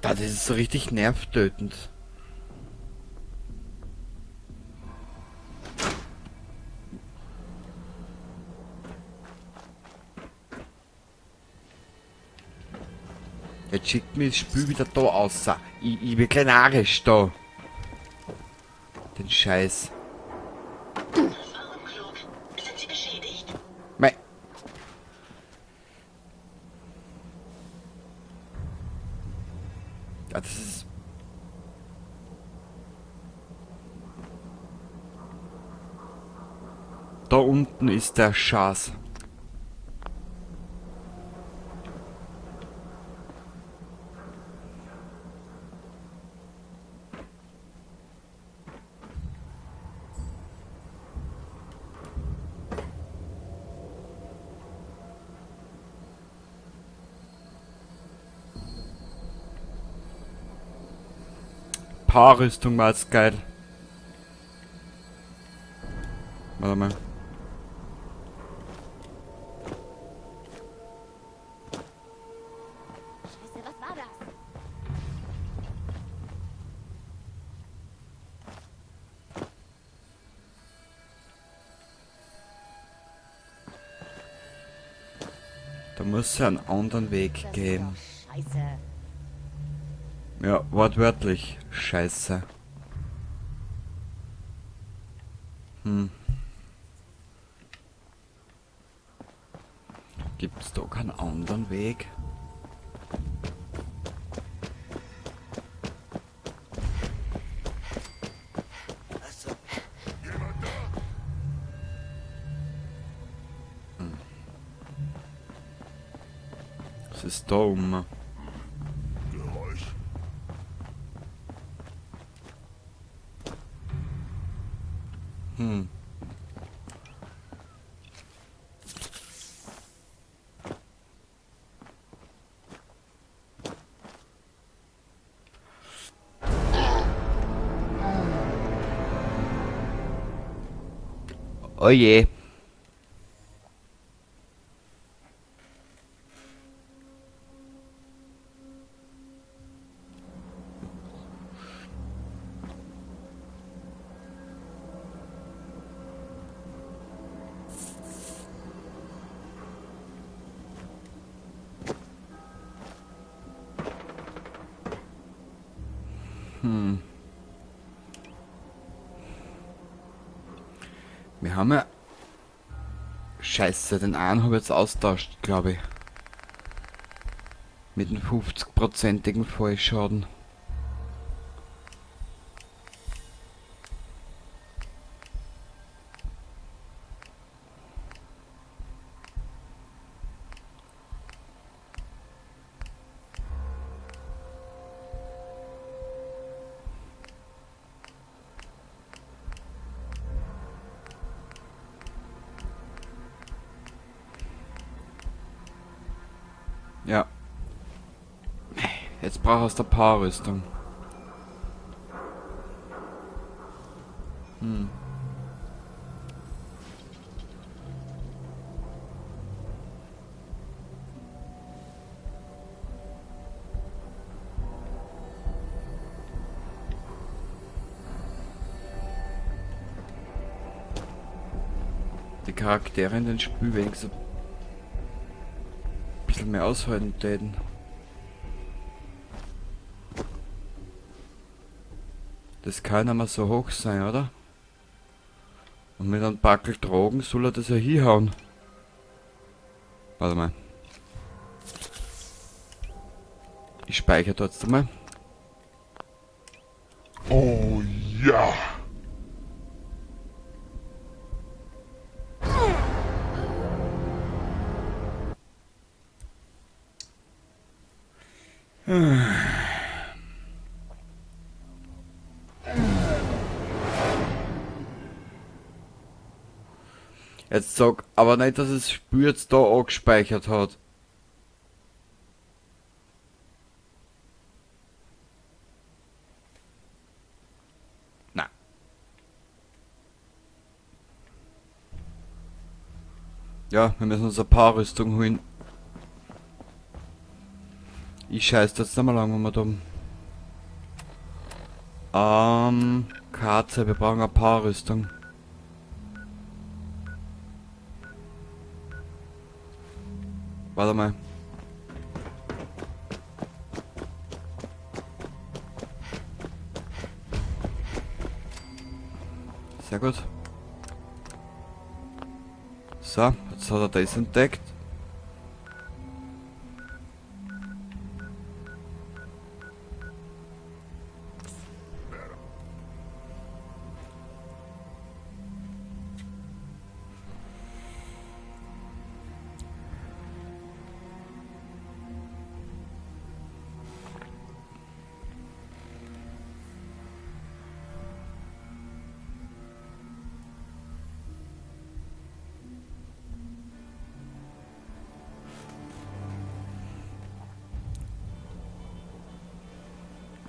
Das ist so richtig nervtötend. Jetzt schickt mir das Spiel wieder da raus. Ich bin kein Arisch da. Den Scheiß. Warenklub. Sind Sie beschädigt? Mei. Ja, das ist... Da unten ist der Schatz. Paarrüstung war jetzt geil. Warte mal. Scheiße, was war das? Da muss es einen anderen Weg Das geben. ist doch scheiße. Ja, wortwörtlich. Scheiße. Gibt's da keinen anderen Weg? Was ist da oben? Hm. Oh je. Wir haben ja... Scheiße, den einen habe ich jetzt austauscht, glaube ich. Mit dem 50%igen Fallschaden. Ja. Jetzt brauchst du Paarrüstung. Die Charaktere in den Spiel wenigstens ein bisschen mehr aushalten täten. Das kann nicht mehr so hoch sein, oder? Und mit einem Backel Drogen soll er das ja hinhauen. Warte mal. Ich speichere trotzdem mal. Oh ja! Jetzt sag aber nicht, dass es Spiel jetzt da angespeichert hat. Na. Ja, wir müssen uns ein paar Rüstung holen. Ich scheiß jetzt nicht mehr lang, wenn wir da Katze, wir brauchen eine Powerrüstung. Warte mal. Sehr gut. So, jetzt hat er das entdeckt.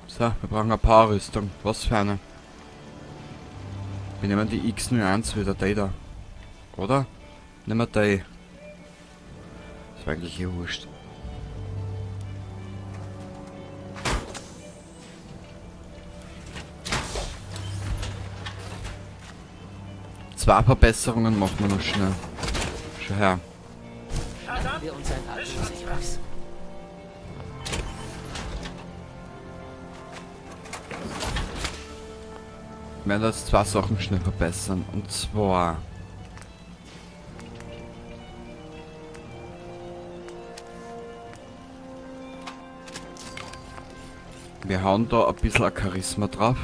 So, wir brauchen eine Powerrüstung. Was für eine? Wir nehmen die X01 wieder, die da. Oder? Nehmen wir die. Das war eigentlich eh wurscht. Zwei Verbesserungen machen wir noch schnell. Schau her. Wir uns ein Abschluss. Wir werden jetzt zwei Sachen schnell verbessern. Und zwar... Wir hauen da ein bisschen ein Charisma drauf.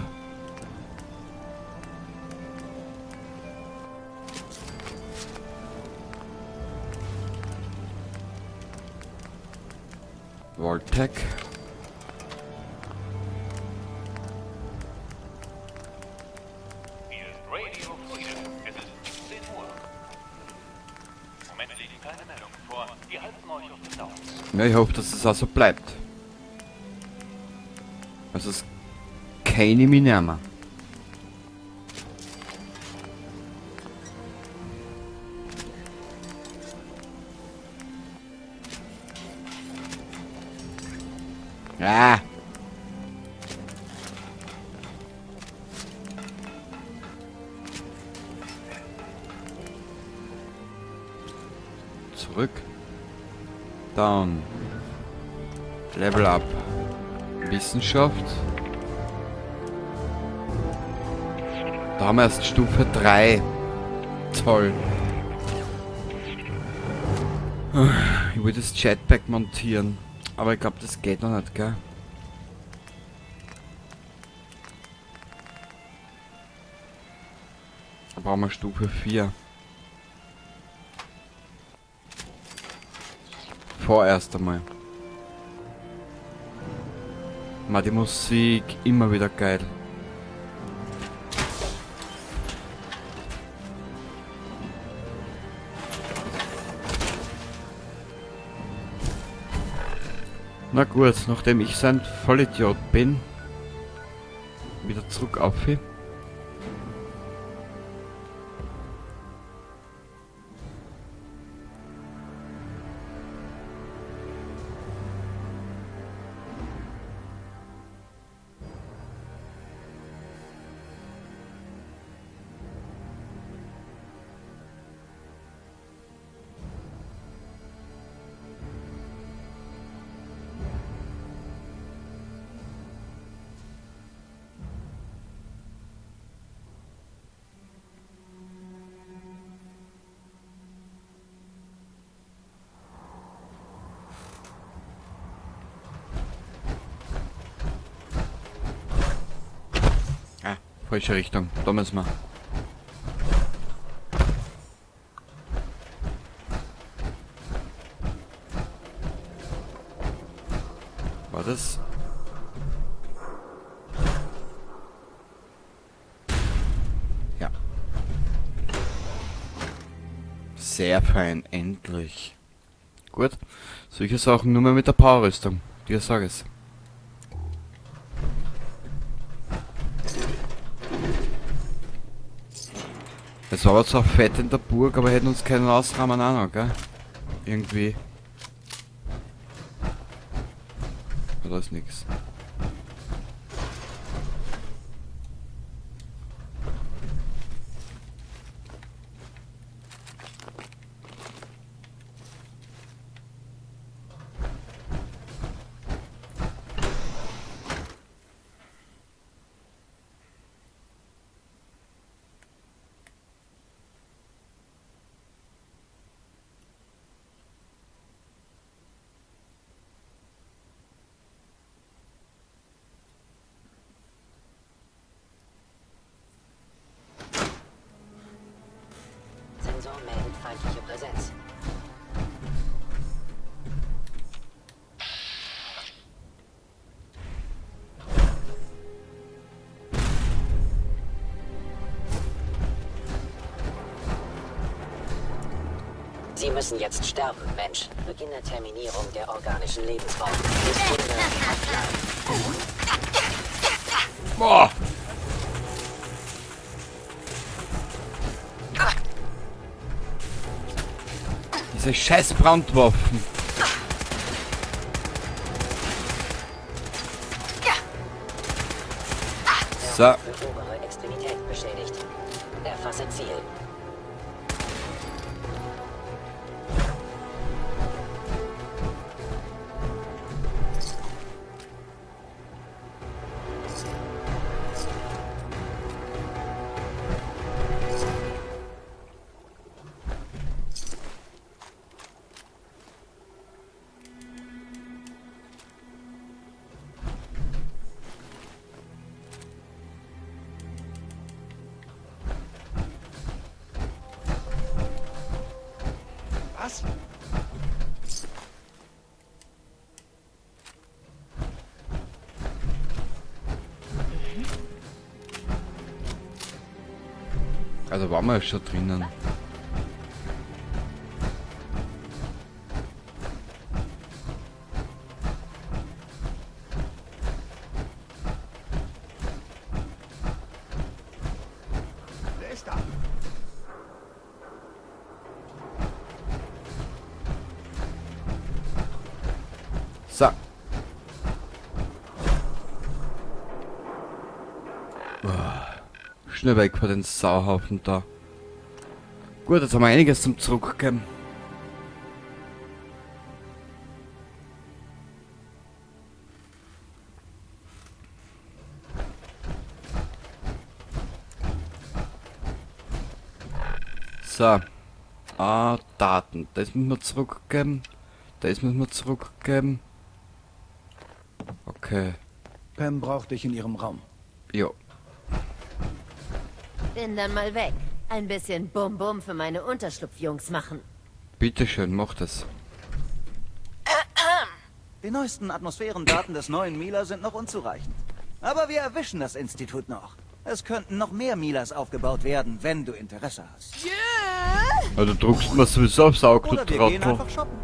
Voltec. Hier ist Radio Freedom. Es ist 10 Uhr. Im Moment liegen keine Meldungen vor. Wir halten euch auf dem Laufenden. Ja, ich hoffe, dass es auch so bleibt. Also es keine mich nehmen. Ah! Zurück. Down. Level up. Wissenschaft. Da haben wir erst Stufe 3. Toll. Ich will das Jetpack montieren. Aber ich glaube, das geht noch nicht, gell? Da brauchen wir Stufe 4. Vorerst einmal. Ma, die Musik immer wieder geil. Na gut, nachdem ich so ein Vollidiot bin, wieder zurück auf. Falsche Richtung, da müssen wir. War das? Ja. Sehr fein, endlich. Gut. Solche Sachen nur mehr mit der Powerrüstung. Dir sag es. Es war aber zwar fett in der Burg, aber hätten uns keinen ausrahmen auch noch, gell? Irgendwie. Da ist nix. Sie müssen jetzt sterben, Mensch. Beginn der Terminierung der organischen Lebensform. Ist Wunder Boah! Diese scheiß Brandwaffen. So. obere Extremität beschädigt. Erfasse Ziel. Was? Also waren wir ja schon drinnen. Wer ist da? So. Schnell weg von den Sauhaufen da. Gut, jetzt haben wir einiges zum Zurückgeben. So. Daten. Das müssen wir zurückgeben. Das müssen wir zurückgeben. Okay. Pam braucht dich in ihrem Raum. Jo. Bin dann mal weg. Ein bisschen Bum-Bum für meine Unterschlupfjungs machen. Bitteschön, mach das. Die neuesten Atmosphärendaten des neuen Mila sind noch unzureichend. Aber wir erwischen das Institut noch. Es könnten noch mehr Milas aufgebaut werden, wenn du Interesse hast. Also druckst mir sowieso aufs Auge, du Oder wir gehen Trottel. einfach shoppen.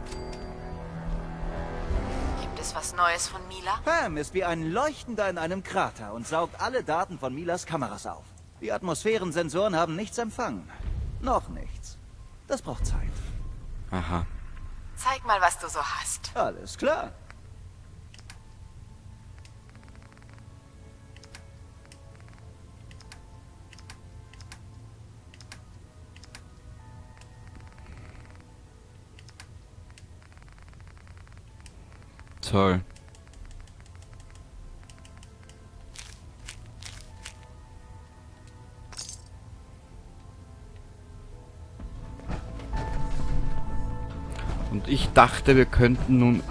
Gibt es was Neues von Mila? Pam ist wie ein Leuchtender in einem Krater und saugt alle Daten von Milas Kameras auf. Die Atmosphärensensoren haben nichts empfangen. Noch nichts. Das braucht Zeit. Aha. Zeig mal, was du so hast. Alles klar. Toll. Und ich dachte, wir könnten nun...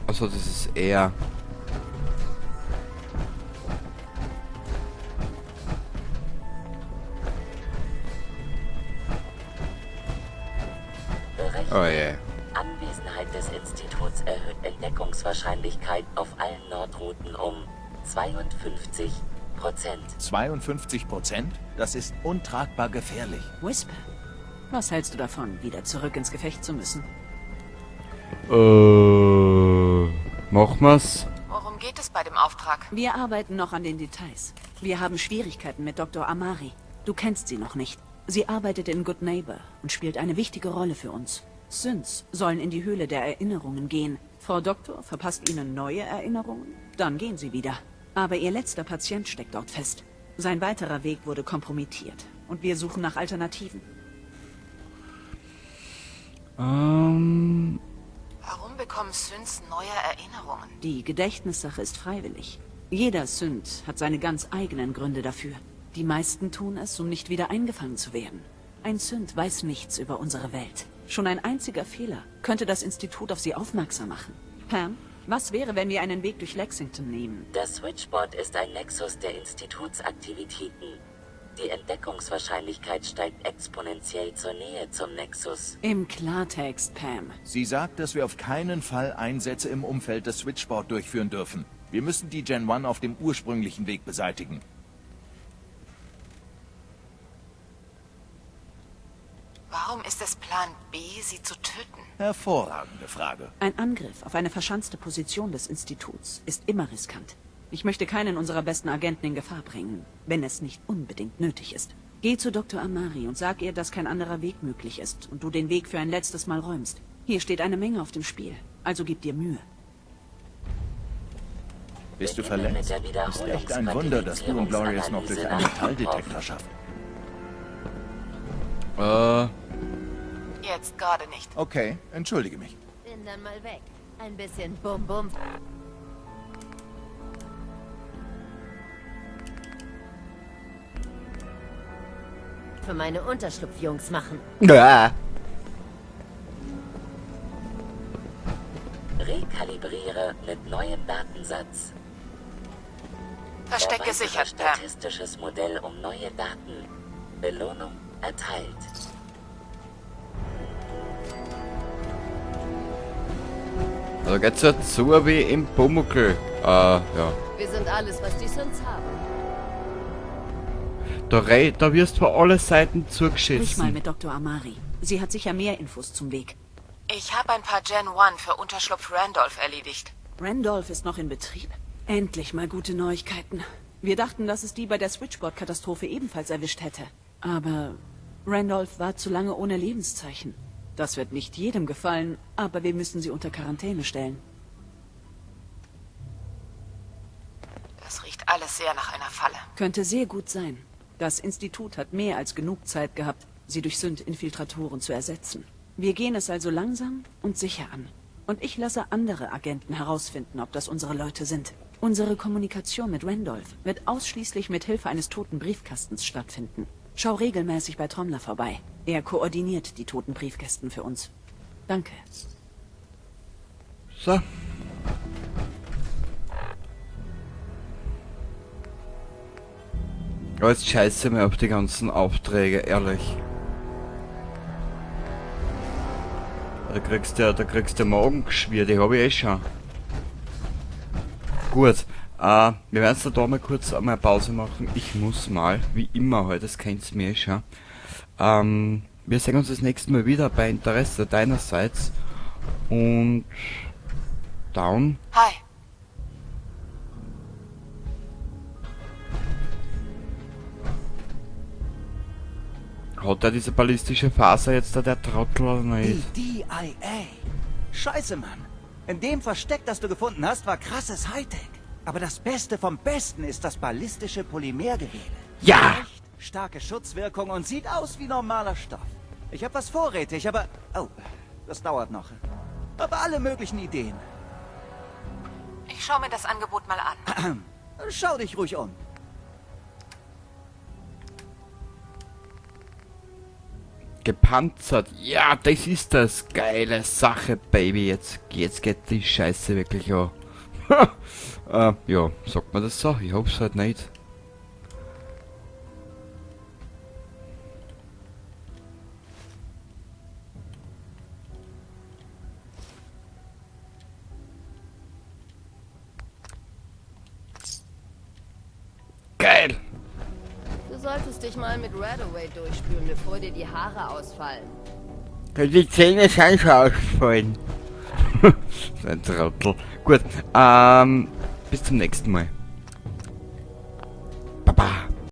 Also das ist eher... Oh je. Anwesenheit des Instituts erhöht Entdeckungswahrscheinlichkeit auf allen Nordrouten um 52%. 52%? Das ist untragbar gefährlich. Whisper, was hältst du davon, wieder zurück ins Gefecht zu müssen? Machen wir's? Worum geht es bei dem Auftrag? Wir arbeiten noch an den Details. Wir haben Schwierigkeiten mit Dr. Amari. Du kennst sie noch nicht. Sie arbeitet in Good Neighbor und spielt eine wichtige Rolle für uns. Synths sollen in die Höhle der Erinnerungen gehen. Frau Doktor verpasst ihnen neue Erinnerungen, dann gehen sie wieder. Aber ihr letzter Patient steckt dort fest. Sein weiterer Weg wurde kompromittiert und wir suchen nach Alternativen. Warum bekommen Synths neue Erinnerungen? Die Gedächtnissache ist freiwillig. Jeder Synth hat seine ganz eigenen Gründe dafür. Die meisten tun es, um nicht wieder eingefangen zu werden. Ein Synth weiß nichts über unsere Welt. Schon ein einziger Fehler könnte das Institut auf sie aufmerksam machen. Pam, was wäre, wenn wir einen Weg durch Lexington nehmen? Das Switchboard ist ein Nexus der Institutsaktivitäten. Die Entdeckungswahrscheinlichkeit steigt exponentiell zur Nähe zum Nexus. Im Klartext, Pam. Sie sagt, dass wir auf keinen Fall Einsätze im Umfeld des Switchboard durchführen dürfen. Wir müssen die Gen 1 auf dem ursprünglichen Weg beseitigen. Warum ist es Plan, Plan B, sie zu töten? Hervorragende Frage. Ein Angriff auf eine verschanzte Position des Instituts ist immer riskant. Ich möchte keinen unserer besten Agenten in Gefahr bringen, wenn es nicht unbedingt nötig ist. Geh zu Dr. Amari und sag ihr, dass kein anderer Weg möglich ist und du den Weg für ein letztes Mal räumst. Hier steht eine Menge auf dem Spiel, also gib dir Mühe. Bist du verletzt? Ist echt ein Wunder, dass du und Gloria es noch durch einen Metalldetektor schaffen. Jetzt gerade nicht. Okay, entschuldige mich. Bin dann mal weg. Ein bisschen Bum-Bum. Für meine Unterschlupfjungs machen. Ja. Rekalibriere mit neuem Datensatz. Versteck gesichert, Pam. Statistisches Modell um neue Daten. Belohnung erteilt. Also geht's ja so wie im Pumuckl. Ja. Wir sind alles, was die Sins haben. Da wirst von alle Seiten Sprich mal zugeschissen. mit Dr. Amari. Sie hat sicher mehr Infos zum Weg. Ich habe ein paar Gen 1 für Unterschlupf Randolph erledigt. Randolph ist noch in Betrieb. Endlich mal gute Neuigkeiten. Wir dachten, dass es die bei der Switchboard-Katastrophe ebenfalls erwischt hätte. Aber Randolph war zu lange ohne Lebenszeichen. Das wird nicht jedem gefallen, aber wir müssen sie unter Quarantäne stellen. Das riecht alles sehr nach einer Falle. Könnte sehr gut sein. Das Institut hat mehr als genug Zeit gehabt, sie durch Synd-Infiltratoren zu ersetzen. Wir gehen es also langsam und sicher an. Und ich lasse andere Agenten herausfinden, ob das unsere Leute sind. Unsere Kommunikation mit Randolph wird ausschließlich mit Hilfe eines toten Briefkastens stattfinden. Schau regelmäßig bei Trommler vorbei. Er koordiniert die toten Briefkästen für uns. Danke. So. Aber jetzt scheiße mir auf die ganzen Aufträge, ehrlich. Da kriegst du Magengeschwür, die habe ich eh schon. Gut, wir werden da mal kurz einmal Pause machen. Ich muss mal, wie immer heute, das kennt ihr mir eh schon. Wir sehen uns das nächste Mal wieder bei Interesse deinerseits. Und down. Hi. Hat er diese ballistische Faser jetzt da, der Trottel, oder nicht? Die DIA. Scheiße, Mann. In dem Versteck, das du gefunden hast, war krasses Hightech. Aber das Beste vom Besten ist das ballistische Polymergewebe. Ja! Echt starke Schutzwirkung und sieht aus wie normaler Stoff. Ich habe was vorrätig, aber... Oh, das dauert noch. Aber alle möglichen Ideen. Ich schaue mir das Angebot mal an. Schau dich ruhig um. Gepanzert. Ja, das ist das. Geile Sache, Baby. Jetzt geht die Scheiße wirklich an. Ja, sagt man das so? Ich hoffe halt nicht. Geil! Du solltest dich mal mit Radaway durchspülen, bevor dir die Haare ausfallen. Die Zähne sind schon ausgefallen. So ein Trottel. Gut, bis zum nächsten Mal.